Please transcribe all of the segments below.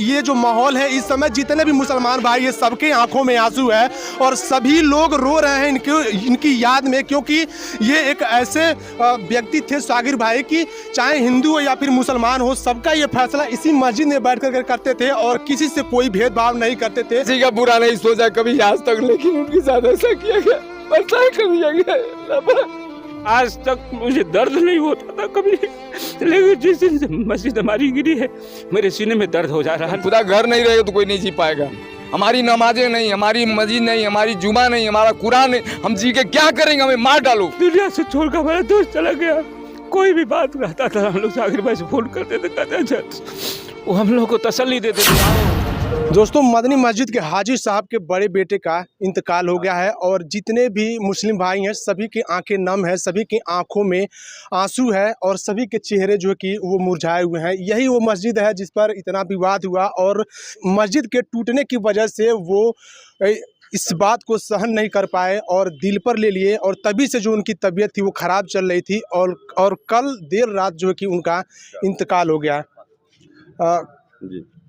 ये जो माहौल है इस समय जितने भी मुसलमान भाई ये सबके आंखों में आंसू है और सभी लोग रो रहे हैं इनकी याद में, क्योंकि ये एक ऐसे व्यक्ति थे सागिर भाई की चाहे हिंदू हो या फिर मुसलमान हो, सबका ये फैसला इसी मस्जिद में बैठ कर करते थे और किसी से कोई भेदभाव नहीं करते थे। किसी का बुरा नहीं सोचा कभी आज तक, लेकिन उनके साथ ऐसा किया गया, ऐसा कर दिया गया। आज तक मुझे दर्द नहीं होता था कभी, लेकिन जिस दिन से मस्जिद हमारी गिरी है मेरे सीने में दर्द हो जा रहा है। खुदा घर नहीं रहेगा तो कोई नहीं जी पाएगा। हमारी नमाजें नहीं, हमारी मस्जिद नहीं, हमारी जुमा नहीं, हमारा कुरान नहीं, हम जी के क्या करेंगे? हमें मार डालो। दुनिया से छोड़कर हमारा दोस्त चला गया। कोई भी बात रहता था हम लोग सागिर भाई से फोन करते थे, कहते अच्छा वो हम लोग को तसल्ली देते थे। दोस्तों, मदनी मस्जिद के हाजी साहब के बड़े बेटे का इंतकाल हो गया है और जितने भी मुस्लिम भाई हैं सभी की आंखें नम है, सभी की आंखों में आंसू है और सभी के चेहरे जो कि वो मुरझाए हुए हैं। यही वो मस्जिद है जिस पर इतना विवाद हुआ और मस्जिद के टूटने की वजह से वो इस बात को सहन नहीं कर पाए और दिल पर ले लिए और तभी से जो उनकी तबीयत थी वो ख़राब चल रही थी और कल देर रात जो है कि उनका इंतकाल हो गया।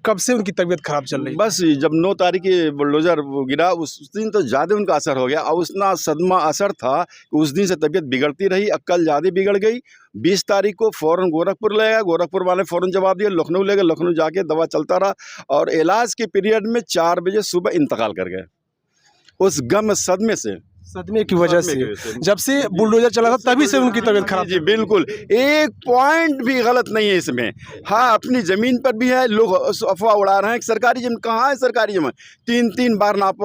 कब से उनकी तबीयत खराब चल रही? बस जब 9 तारीख के बुलडोजर गिरा उस दिन तो ज़्यादा उनका असर हो गया और उतना सदमा असर था कि उस दिन से तबीयत बिगड़ती रही। अक्ल ज़्यादा बिगड़ गई। 20 तारीख को फ़ौरन गोरखपुर ले गया, गोरखपुर वाले फ़ौरन जवाब दिया, लखनऊ ले गए, लखनऊ जाके दवा चलता रहा और इलाज के पीरियड में 4 बजे सुबह इंतकाल कर गए उस गम सदमे की वजह से। जब से बुलडोजर चला था तभी से उनकी तबीयत खराब। जी बिल्कुल, एक पॉइंट भी गलत नहीं है इसमें। हाँ, अपनी ज़मीन पर भी है, लोग अफवाह उड़ा रहे हैं कि सरकारी ज़मीन कहाँ है। सरकारी ज़मीन 3 बार नाप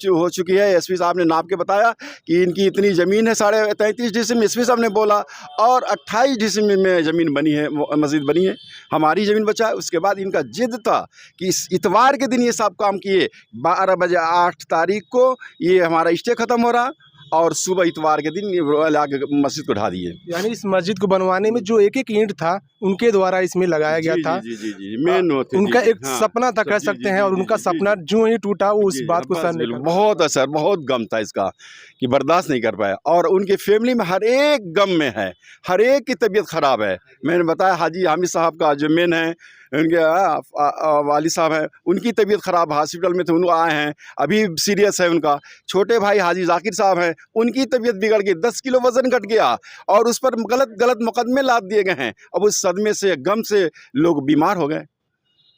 हो चुकी है। एसपी साहब ने नाप के बताया कि इनकी इतनी ज़मीन है, 33.5 डिसम एसपी साहब ने बोला और 28 डिसम में ज़मीन बनी है, मस्जिद बनी है। हमारी ज़मीन बचा है। उसके बाद इनका जिद था कि इस इतवार के दिन ये सब काम किए। 12 बजे 8 तारीख को ये हमारा स्टे ख़त्म हो रहा और सुबह इतवार के दिन लाके मस्जिद को ढा दिए। यानी इस मस्जिद को बनवाने में जो एक ईंट था उनके द्वारा इसमें लगाया गया था। जी मेन उनका एक सपना था कह सकते हैं और उनका सपना जो ही टूटा वो उस बात को सहन नहीं कर। बहुत असर, बहुत गम था इसका कि बर्दाश्त नहीं कर पाया और उनके फैमिली में हर एक गम में है, हर एक की तबीयत ख़राब है। मैंने बताया हाजी हामिद साहब का जो मेन है, उनके वाली साहब हैं, उनकी तबीयत ख़राब, हॉस्पिटल में थे, उन आए हैं, अभी सीरियस है उनका। छोटे भाई हाजी जाकिर साहब हैं, उनकी तबीयत बिगड़ गई, 10 किलो वज़न घट गया और उस पर गलत मुकदमे लाद दिए गए हैं। अब उस सदमे से, गम से लोग बीमार हो गए।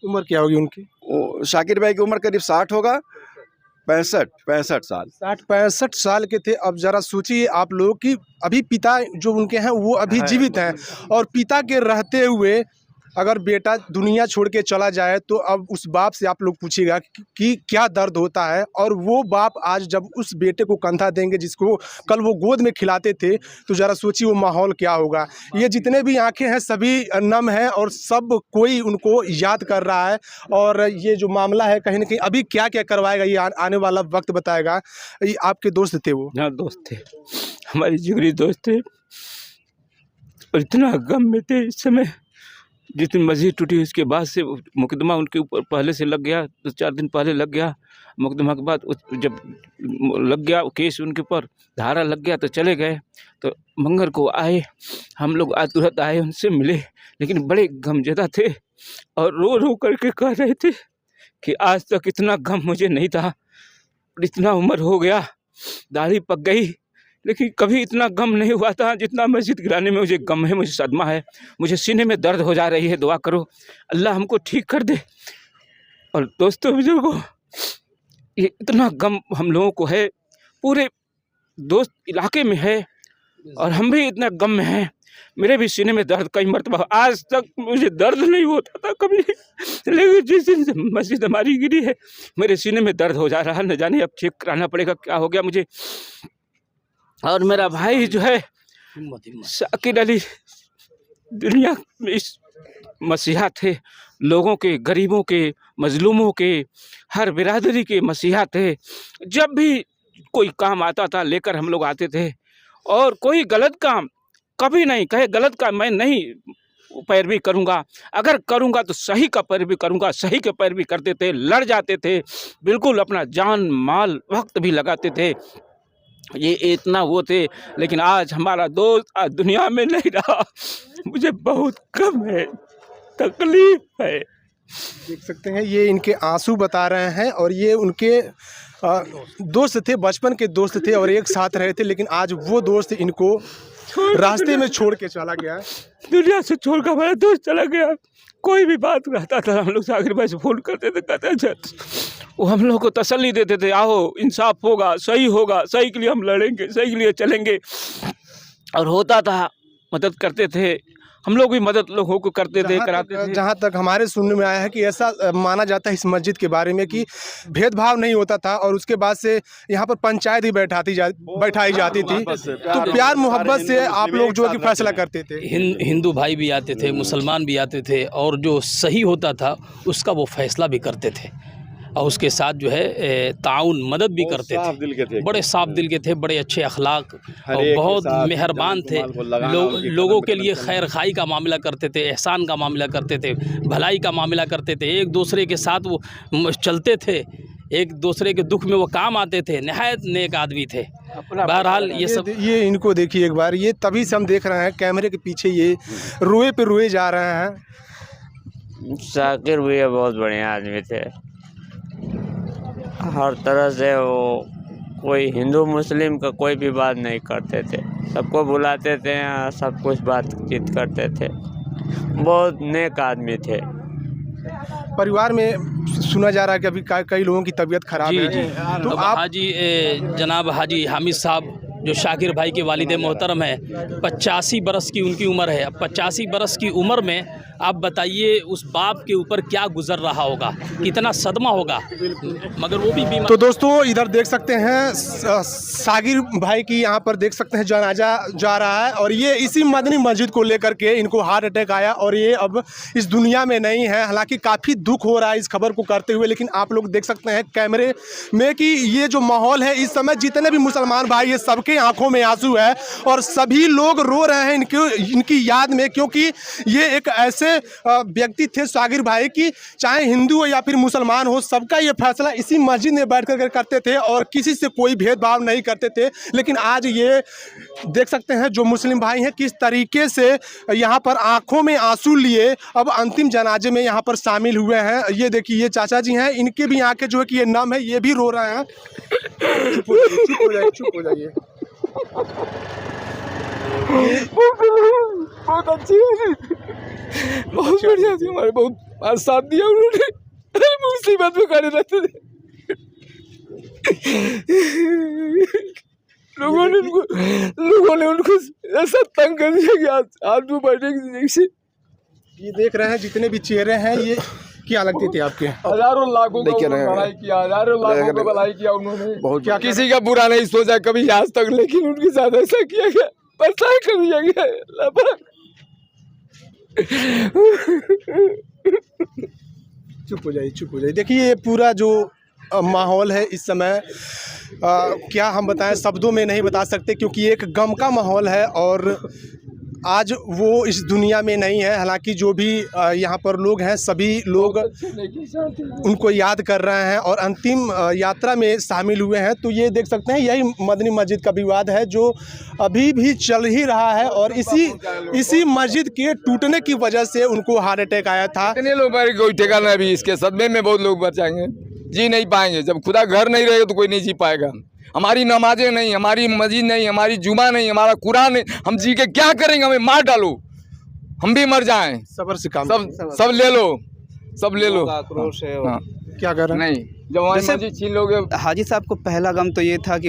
उम्र क्या होगी उनकी? शाकिर भाई की उम्र करीब 60 होगा, 65 साल। 60-65 साल के थे। अब ज़रा सोचिए आप लोग कि अभी पिता जो उनके हैं वो अभी जीवित हैं और पिता के रहते हुए अगर बेटा दुनिया छोड़ के चला जाए तो अब उस बाप से आप लोग पूछिएगा कि क्या दर्द होता है। और वो बाप आज जब उस बेटे को कंधा देंगे जिसको कल वो गोद में खिलाते थे, तो ज़रा सोचिए वो माहौल क्या होगा। ये जितने भी आंखें हैं सभी नम हैं और सब कोई उनको याद कर रहा है और ये जो मामला है कहीं ना कहीं अभी क्या क्या करवाएगा ये आने वाला वक्त बताएगा। ये आपके दोस्त थे? वो हाँ दोस्त थे, हमारी जिगरी दोस्त थे और इतना गम में थे इस समय। जिस दिन मस्जिद टूटी उसके बाद से मुकदमा उनके ऊपर पहले से लग गया, 2-4 दिन पहले लग गया। मुकदमा के बाद जब लग गया केस उनके ऊपर, धारा लग गया तो चले गए। तो मंगल को आए हम लोग, आज तुरंत आए, उनसे मिले, लेकिन बड़े गमज़दा थे और रो रो करके कह रहे थे कि आज तक इतना गम मुझे नहीं था, इतना उम्र हो गया, दाढ़ी पक गई, लेकिन कभी इतना गम नहीं हुआ था जितना मस्जिद गिराने में मुझे गम है, मुझे सदमा है, मुझे सीने में दर्द हो जा रही है। दुआ करो अल्लाह हमको ठीक कर दे। और दोस्तों बुजुर्गों, ये इतना गम हम लोगों को है, पूरे दोस्त इलाके में है और हम भी इतना गम में हैं। मेरे भी सीने में दर्द कई मरतबा, आज तक मुझे दर्द नहीं होता था कभी, लेकिन जिस दिन से मस्जिद हमारी गिरी है मेरे सीने में दर्द हो जा रहा है। न जाने अब चेक कराना पड़ेगा क्या हो गया मुझे। और मेरा भाई जो है शाकिर अली दुनिया में इस मसीहा थे, लोगों के, गरीबों के, मजलूमों के, हर बिरादरी के मसीहा थे। जब भी कोई काम आता था लेकर हम लोग आते थे और कोई गलत काम कभी नहीं कहे, गलत काम मैं नहीं पैरवी करूँगा, अगर करूँगा तो सही का पैरवी करूँगा, सही के पैरवी करते थे, लड़ जाते थे, बिल्कुल अपना जान माल वक्त भी लगाते थे। ये इतना वो थे, लेकिन आज हमारा दोस्त आज दुनिया में नहीं रहा। मुझे बहुत गम है, तकलीफ है। देख सकते हैं ये इनके आंसू बता रहे हैं और ये उनके दोस्त थे, बचपन के दोस्त थे और एक साथ रहे थे, लेकिन आज वो दोस्त इनको रास्ते में छोड़ के चला गया। दुनिया से छोड़ कर हमारा दोस्त चला गया। कोई भी बात रहता था हम लोग साकिर भाई से फ़ोन करते थे, कहते अच्छा, वो हम लोग को तसल्ली देते थे, आओ इंसाफ होगा, सही के लिए हम लड़ेंगे, सही के लिए चलेंगे। और होता था, मदद करते थे, हम लोग भी मदद लोगों को करते थे, कराते थे। जहाँ तक हमारे सुनने में आया है कि ऐसा माना जाता है इस मस्जिद के बारे में कि भेदभाव नहीं होता था और उसके बाद से यहाँ पर पंचायत ही बैठाई जाती थी, तो प्यार मोहब्बत से आप लोग जो है कि फैसला करते थे। हिंदू भाई भी आते थे, मुसलमान भी आते थे और जो सही होता था उसका वो फैसला भी करते थे और उसके साथ जो है ताउन मदद भी करते थे। बड़े साफ दिल के थे, बड़े अच्छे अखलाक और बहुत मेहरबान थे। लोगों के लिए खैर खाई का मामला करते थे, एहसान का मामला करते थे, भलाई का मामला करते थे। एक दूसरे के साथ वो चलते थे, एक दूसरे के दुख में वो काम आते थे। नहायत नेक आदमी थे। बहरहाल ये इनको देखिए एक बार, ये तभी से हम देख रहे हैं कैमरे के पीछे ये रोए पे रोए जा रहे हैं। शाकिर भैया बहुत बढ़िया आदमी थे, हर तरह से वो कोई हिंदू मुस्लिम का कोई भी बात नहीं करते थे, सबको बुलाते थे, सब कुछ बातचीत करते थे, बहुत नेक आदमी थे। परिवार में सुना जा रहा है कि अभी कई लोगों की तबीयत खराब है, तो आप जनाब हाजी हामिद साहब जो शाकिर भाई के वालिद मोहतरम है, 85 बरस की उनकी उम्र है। 85 बरस की उम्र में आप बताइए उस बाप के ऊपर क्या गुजर रहा होगा, कितना सदमा होगा, मगर वो भी बीमार। तो दोस्तों इधर देख सकते हैं साकिर भाई की यहाँ पर देख सकते हैं जनाजा जा रहा है और ये इसी मदनी मस्जिद को लेकर के इनको हार्ट अटैक आया और ये अब इस दुनिया में नहीं है। हालांकि काफ़ी दुख हो रहा है इस खबर को करते हुए, लेकिन आप लोग देख सकते हैं कैमरे में कि ये जो माहौल है इस समय, जितने भी मुसलमान भाई, ये सबके आंखों में आंसू है और सभी लोग रो रहे हैं इनकी याद में, क्योंकि ये एक ऐसे व्यक्ति थे साकिर भाई की चाहे हिंदू हो या फिर मुसलमान हो, सबका ये फैसला इसी मस्जिद में बैठ कर करते थे और किसी से कोई भेदभाव नहीं करते थे। लेकिन आज ये देख सकते हैं जो मुस्लिम भाई हैं किस तरीके से यहाँ पर आंखों में आंसू लिए अब अंतिम जनाजे में यहाँ पर शामिल हुए हैं। ये देखिए ये चाचा जी हैं, इनके भी आंखें जो है कि ये नम है, ये भी रो रहे हैं। चुप हो जाइए। बहुत अच्छी है, बहुत बढ़िया थी, हमारे बहुत साथ दिया उन्होंने, मुसीबत में खड़े रहते थे। लोगों ने उनको ऐसा तंग कर दिया कि आज वो बैठे से। ये देख रहे हैं जितने भी चेहरे हैं, ये क्या लगते थे आपके? हजारों लाखों का भलाई किया, हजारों लाखों का भलाई किया उन्होंने, क्या किसी का बुरा नहीं सोचा कभी आज तक, लेकिन उनके साथ ऐसा किया गया, परेशान कर दिया गया। चुप हो जाइए। देखिए ये पूरा जो माहौल है इस समय, क्या हम बताएं, शब्दों में नहीं बता सकते, क्योंकि एक गम का माहौल है और आज वो इस दुनिया में नहीं है। हालांकि जो भी यहाँ पर लोग हैं सभी लोग उनको याद कर रहे हैं और अंतिम यात्रा में शामिल हुए हैं। तो ये देख सकते हैं यही मदनी मस्जिद का विवाद है जो अभी भी चल ही रहा है और इसी मस्जिद के टूटने की वजह से उनको हार्ट अटैक आया था। इतने लोग मर, कोई ठिकाना भी, इसके सदमे में बहुत लोग मर जाएंगे, जी नहीं पाएंगे। जब खुदा घर नहीं रहेगा तो कोई नहीं जी पाएगा। हमारी नमाजें नहीं, हमारी मस्जिद नहीं, हमारी जुमा नहीं, हमारा कुरान नहीं, हम जी के क्या करेंगे? हमें मार डालो, हम भी मर जाएं, सब्र से काम, सब ले लो, सब ले लो। आक्रोश है। हाँ। क्या कर रहे हैं? नहीं, जब हमारी मस्जिद छीन लोगे। हाजी साहब को पहला गम तो ये था कि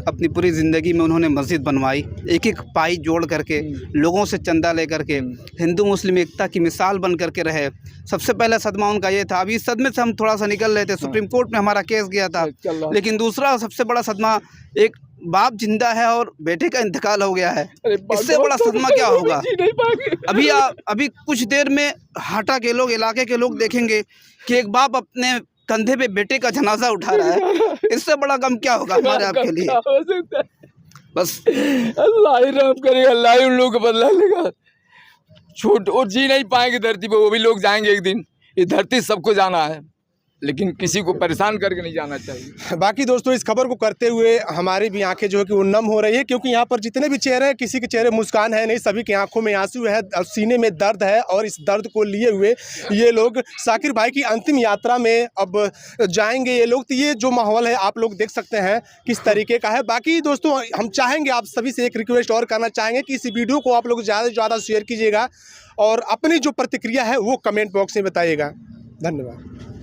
अपनी पूरी ज़िंदगी में उन्होंने मस्जिद बनवाई, एक एक पाई जोड़ करके, लोगों से चंदा ले करके, हिंदू मुस्लिम एकता की मिसाल बन करके रहे। सबसे पहला सदमा उनका ये था। अभी इस सदमे से हम थोड़ा सा निकल रहे थे, सुप्रीम कोर्ट में हमारा केस गया था, लेकिन दूसरा सबसे बड़ा सदमा, एक बाप जिंदा है और बेटे का इंतकाल हो गया है। इससे बड़ा सदमा क्या होगा? अभी कुछ देर में हाटा के लोग, इलाके के लोग देखेंगे कि एक बाप अपने कंधे पे बेटे का जनाजा उठा रहा है। इससे बड़ा गम क्या होगा हमारे आपके लिए? बस अल्लाह ही रहम करेगा, अल्लाह ही उन लोगों को बदला लेगा। छोट और जी नहीं पाएंगे धरती पे, वो भी लोग जाएंगे एक दिन। ये धरती सबको जाना है, लेकिन किसी को परेशान करके नहीं जाना चाहिए। बाकी दोस्तों इस खबर को करते हुए हमारी भी आंखें जो है कि वो नम हो रही है, क्योंकि यहाँ पर जितने भी चेहरे हैं किसी के चेहरे मुस्कान है नहीं, सभी की आंखों में आंसू है और सीने में दर्द है। और इस दर्द को लिए हुए ये लोग शाकिर भाई की अंतिम यात्रा में अब जाएंगे ये लोग। तो ये जो माहौल है आप लोग देख सकते हैं किस तरीके का है। बाकी दोस्तों हम चाहेंगे आप सभी से एक रिक्वेस्ट और करना चाहेंगे कि इस वीडियो को आप लोग ज़्यादा से ज़्यादा शेयर कीजिएगा और अपनी जो प्रतिक्रिया है वो कमेंट बॉक्स में बताइएगा। धन्यवाद।